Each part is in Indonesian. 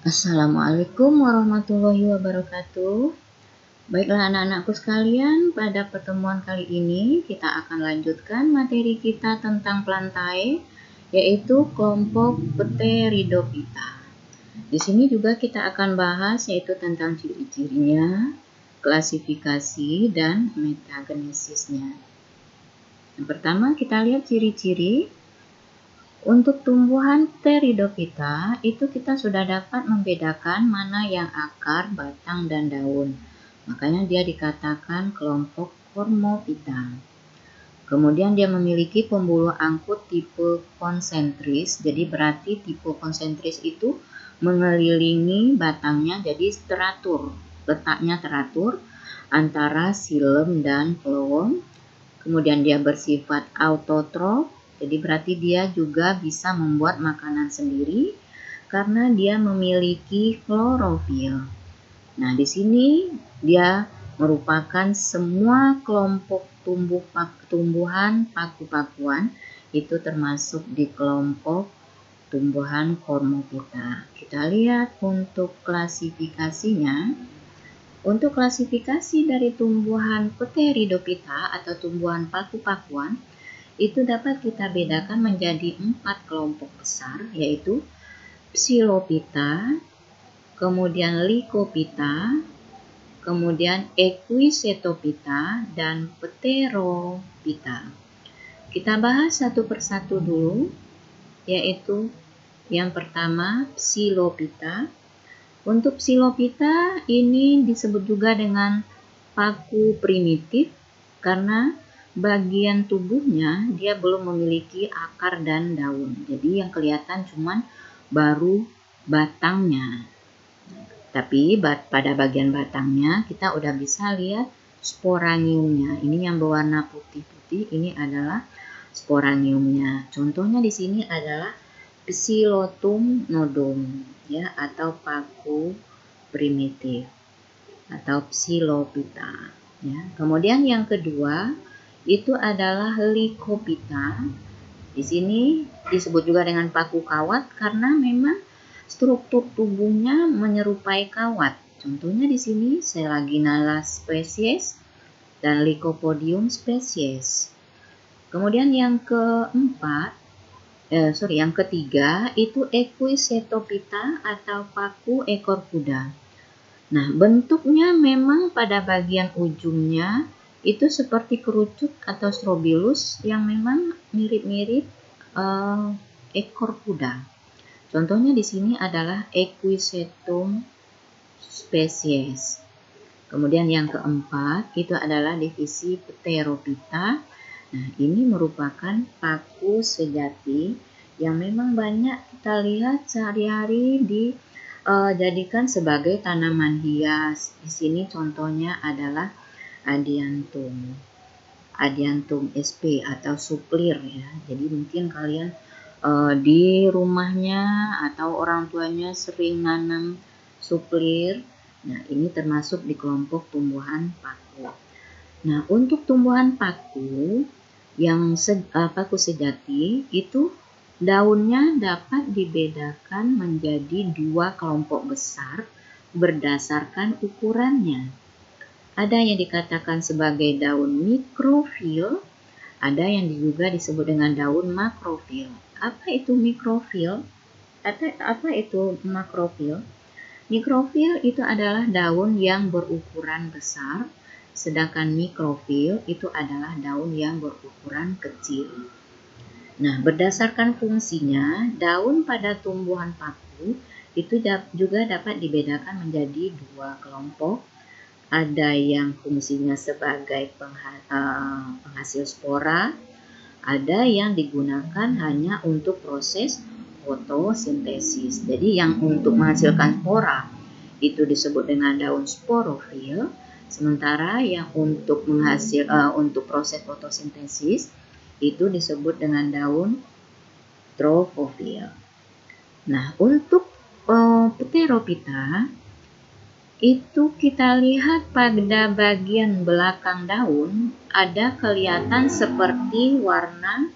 Assalamualaikum warahmatullahi wabarakatuh. Baiklah anak-anakku sekalian, pada pertemuan kali ini kita akan lanjutkan materi kita tentang plantae, yaitu kelompok Pteridophyta. Di sini juga kita akan bahas yaitu tentang ciri-cirinya, klasifikasi, dan metagenesisnya. Yang pertama kita lihat ciri-ciri. Untuk tumbuhan Pteridophyta itu kita sudah dapat membedakan mana yang akar, batang, dan daun. Makanya dia dikatakan kelompok Cormophyta. Kemudian dia memiliki pembuluh angkut tipe konsentris. Jadi berarti tipe konsentris itu mengelilingi batangnya, jadi teratur. Letaknya teratur antara xilem dan phloem. Kemudian dia bersifat autotrof. Jadi berarti dia juga bisa membuat makanan sendiri karena dia memiliki klorofil. Nah, di sini dia merupakan semua kelompok tumbuhan paku-pakuan itu termasuk di kelompok tumbuhan Cormophyta. Kita lihat untuk klasifikasinya. Untuk klasifikasi dari tumbuhan Pteridophyta atau tumbuhan paku-pakuan itu dapat kita bedakan menjadi 4 kelompok besar, yaitu Psilophyta, kemudian Lycophyta, kemudian Equisetophyta, dan Pterophyta. Kita bahas satu persatu dulu, yaitu yang pertama Psilophyta. Untuk Psilophyta ini disebut juga dengan paku primitif karena bagian tubuhnya dia belum memiliki akar dan daun. Jadi yang kelihatan cuman baru batangnya. Tapi pada bagian batangnya kita udah bisa lihat sporangiumnya. Ini yang berwarna putih-putih, ini adalah sporangiumnya. Contohnya di sini adalah Psilotum nodum, ya, atau paku primitif atau Psilophyta. Ya. Kemudian yang kedua itu adalah Lycophyta. Di sini disebut juga dengan paku kawat karena memang struktur tubuhnya menyerupai kawat. Contohnya di sini Selaginella spesies dan Lycopodium spesies. Kemudian yang ketiga itu Equisetophyta atau paku ekor kuda. Nah, bentuknya memang pada bagian ujungnya itu seperti kerucut atau strobilus yang memang mirip-mirip ekor kuda. Contohnya di sini adalah Equisetum spesies. Kemudian yang keempat itu adalah divisi Pterophyta. Nah, ini merupakan paku sejati yang memang banyak kita lihat sehari-hari dijadikan sebagai tanaman hias. Di sini contohnya adalah Adiantum sp atau suplir ya. Jadi mungkin kalian di rumahnya atau orang tuanya sering nanam suplir. Nah, ini termasuk di kelompok tumbuhan paku. Nah, untuk tumbuhan paku yang paku sejati itu daunnya dapat dibedakan menjadi 2 kelompok besar berdasarkan ukurannya. Ada yang dikatakan sebagai daun mikrofil, ada yang juga disebut dengan daun makrofil. Apa itu mikrofil? Apa itu makrofil? Mikrofil itu adalah daun yang berukuran besar, sedangkan mikrofil itu adalah daun yang berukuran kecil. Nah, berdasarkan fungsinya, daun pada tumbuhan paku itu juga dapat dibedakan menjadi 2 kelompok. Ada yang fungsinya sebagai penghasil spora, ada yang digunakan hanya untuk proses fotosintesis. Jadi yang untuk menghasilkan spora itu disebut dengan daun sporofil, sementara yang untuk untuk proses fotosintesis itu disebut dengan daun trophofil. Nah, untuk Pterophyta itu kita lihat pada bagian belakang daun ada kelihatan seperti warna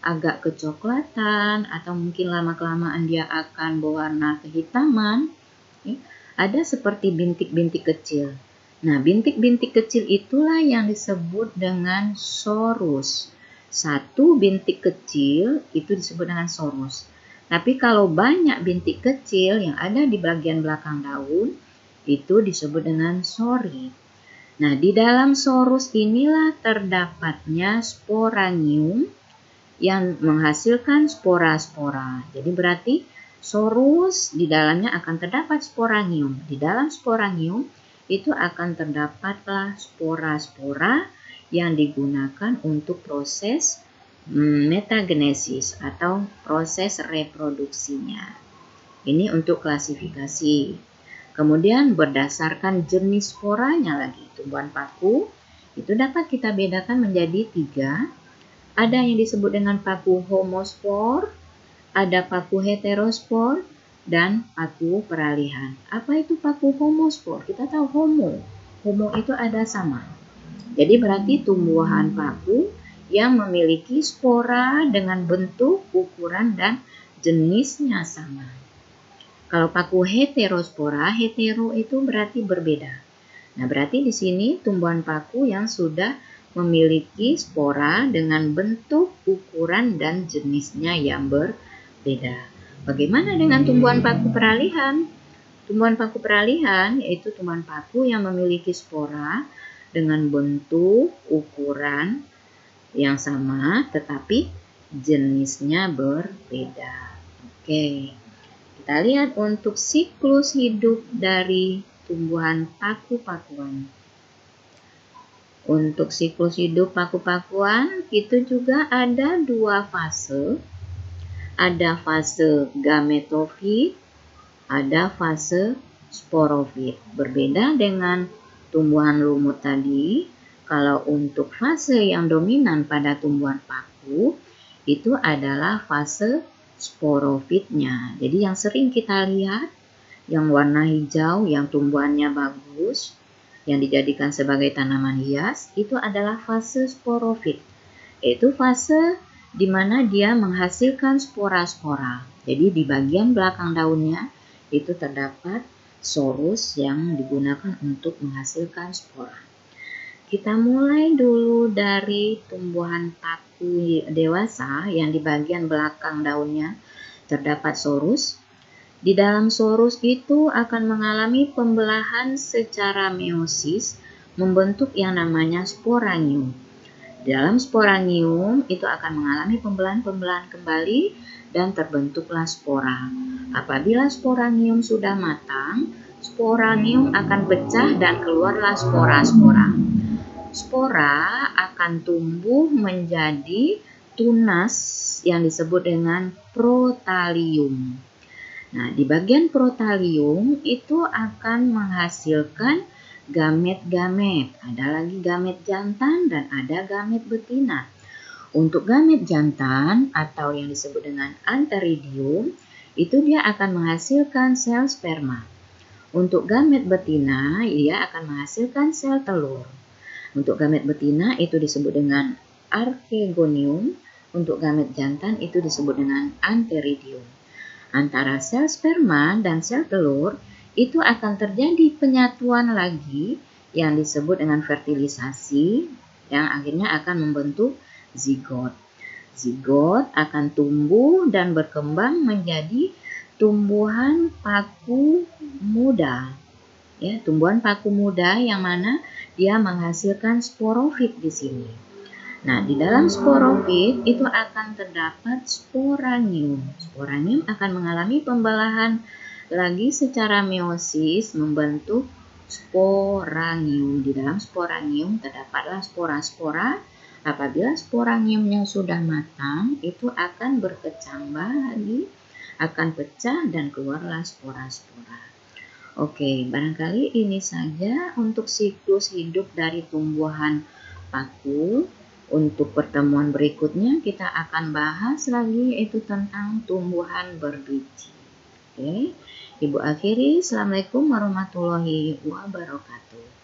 agak kecoklatan atau mungkin lama-kelamaan dia akan berwarna kehitaman. ada seperti bintik-bintik kecil. Nah, bintik-bintik kecil itulah yang disebut dengan sorus. Satu bintik kecil itu disebut dengan sorus. Tapi kalau banyak bintik kecil yang ada di bagian belakang daun, itu disebut dengan sori. Nah, di dalam sorus inilah terdapatnya sporangium yang menghasilkan spora-spora. Jadi berarti sorus di dalamnya akan terdapat sporangium. Di dalam sporangium itu akan terdapatlah spora-spora yang digunakan untuk proses metagenesis atau proses reproduksinya. Ini untuk klasifikasi. Kemudian berdasarkan jenis sporanya lagi, tumbuhan paku itu dapat kita bedakan menjadi 3. Ada yang disebut dengan paku homospor, ada paku heterospor, dan paku peralihan. Apa itu paku homospor? Kita tahu homo. Homo itu ada sama. Jadi berarti tumbuhan paku yang memiliki spora dengan bentuk, ukuran, dan jenisnya sama. Kalau paku heterospora, hetero itu berarti berbeda. Nah, berarti di sini tumbuhan paku yang sudah memiliki spora dengan bentuk, ukuran, dan jenisnya yang berbeda. Bagaimana dengan tumbuhan paku peralihan? Tumbuhan paku peralihan yaitu tumbuhan paku yang memiliki spora dengan bentuk, ukuran yang sama, tetapi jenisnya berbeda. Oke, kita lihat untuk siklus hidup dari tumbuhan paku-pakuan. Untuk siklus hidup paku-pakuan itu juga ada 2 fase. Ada fase gametofit, ada fase sporofit. Berbeda dengan tumbuhan lumut tadi, kalau untuk fase yang dominan pada tumbuhan paku itu adalah fase sporofitnya. Jadi yang sering kita lihat yang warna hijau, yang tumbuhannya bagus, yang dijadikan sebagai tanaman hias, itu adalah fase sporofit. Yaitu fase di mana dia menghasilkan spora-spora. Jadi di bagian belakang daunnya itu terdapat sorus yang digunakan untuk menghasilkan spora. Kita mulai dulu dari tumbuhan paku dewasa yang di bagian belakang daunnya terdapat sorus. Di dalam sorus itu akan mengalami pembelahan secara meiosis membentuk yang namanya sporangium. Dalam sporangium itu akan mengalami pembelahan-pembelahan kembali dan terbentuklah spora. Apabila sporangium sudah matang, sporangium akan pecah dan keluarlah spora-spora. Spora akan tumbuh menjadi tunas yang disebut dengan protalium. Nah, di bagian protalium itu akan menghasilkan gamet-gamet. Ada lagi gamet jantan dan ada gamet betina. Untuk gamet jantan atau yang disebut dengan antheridium, itu dia akan menghasilkan sel sperma. Untuk gamet betina, ia akan menghasilkan sel telur. Untuk gamet betina itu disebut dengan archegonium. Untuk gamet jantan itu disebut dengan antheridium. Antara sel sperma dan sel telur itu akan terjadi penyatuan lagi yang disebut dengan fertilisasi yang akhirnya akan membentuk zigot. Zigot akan tumbuh dan berkembang menjadi tumbuhan paku muda. Ya, tumbuhan paku muda yang mana dia menghasilkan sporofit di sini. Nah, di dalam sporofit itu akan terdapat sporangium. Sporangium akan mengalami pembelahan lagi secara meiosis membentuk sporangium. Di dalam sporangium terdapatlah spora-spora. Apabila sporangiumnya sudah matang, itu akan berkecambah lagi, akan pecah dan keluarlah spora-spora. Oke, barangkali ini saja untuk siklus hidup dari tumbuhan paku. Untuk pertemuan berikutnya kita akan bahas lagi yaitu tentang tumbuhan berbiji. Oke, Ibu akhiri. Assalamualaikum warahmatullahi wabarakatuh.